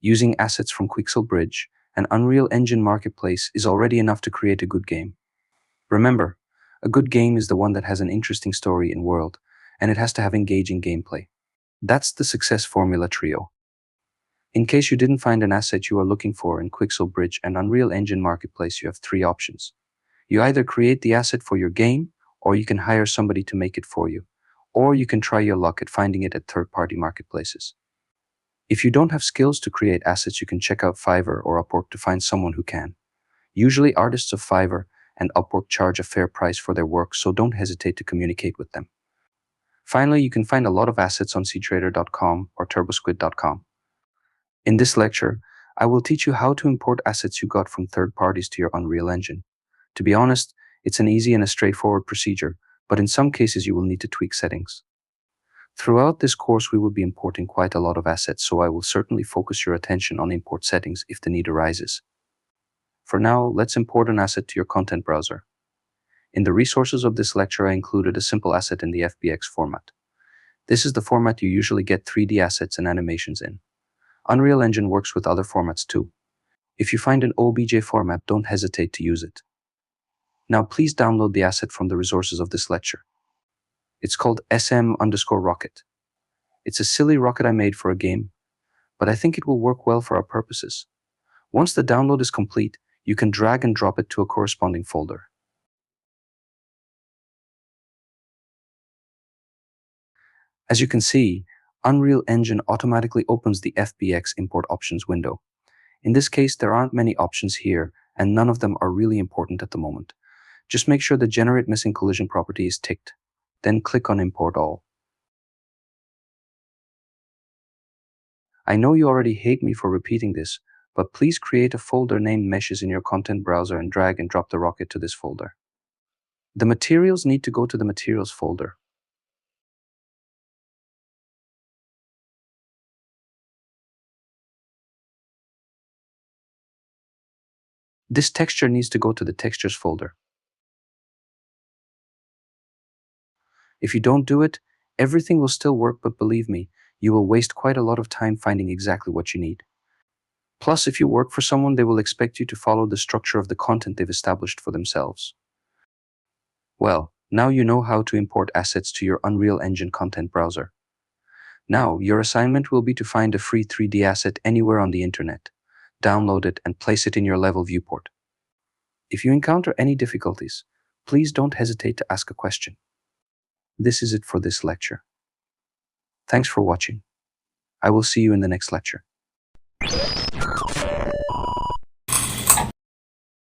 Using assets from Quixel Bridge and Unreal Engine Marketplace is already enough to create a good game. Remember, a good game is the one that has an interesting story and world, and it has to have engaging gameplay. That's the success formula trio. In case you didn't find an asset you are looking for in Quixel Bridge and Unreal Engine Marketplace, you have three options. You either create the asset for your game, or you can hire somebody to make it for you, or you can try your luck at finding it at third-party marketplaces. If you don't have skills to create assets, you can check out Fiverr or Upwork to find someone who can. Usually artists of Fiverr and Upwork charge a fair price for their work, so don't hesitate to communicate with them. Finally, you can find a lot of assets on ctrader.com or turbosquid.com. In this lecture, I will teach you how to import assets you got from third parties to your Unreal Engine. To be honest, it's an easy and a straightforward procedure, but in some cases you will need to tweak settings. Throughout this course, we will be importing quite a lot of assets, so I will certainly focus your attention on import settings if the need arises. For now, let's import an asset to your content browser. In the resources of this lecture, I included a simple asset in the FBX format. This is the format you usually get 3D assets and animations in. Unreal Engine works with other formats too. If you find an OBJ format, don't hesitate to use it. Now please download the asset from the resources of this lecture. It's called SM_rocket. It's a silly rocket I made for a game, but I think it will work well for our purposes. Once the download is complete, you can drag and drop it to a corresponding folder. As you can see, Unreal Engine automatically opens the FBX import options window. In this case, there aren't many options here, and none of them are really important at the moment. Just make sure the Generate Missing Collision property is ticked. Then click on Import All. I know you already hate me for repeating this, but please create a folder named Meshes in your content browser and drag and drop the rocket to this folder. The materials need to go to the Materials folder. This texture needs to go to the Textures folder. If you don't do it, everything will still work, but believe me, you will waste quite a lot of time finding exactly what you need. Plus, if you work for someone, they will expect you to follow the structure of the content they've established for themselves. Well, now you know how to import assets to your Unreal Engine content browser. Now, your assignment will be to find a free 3D asset anywhere on the internet, download it, and place it in your level viewport. If you encounter any difficulties, please don't hesitate to ask a question. This is it for this lecture. Thanks for watching. I will see you in the next lecture.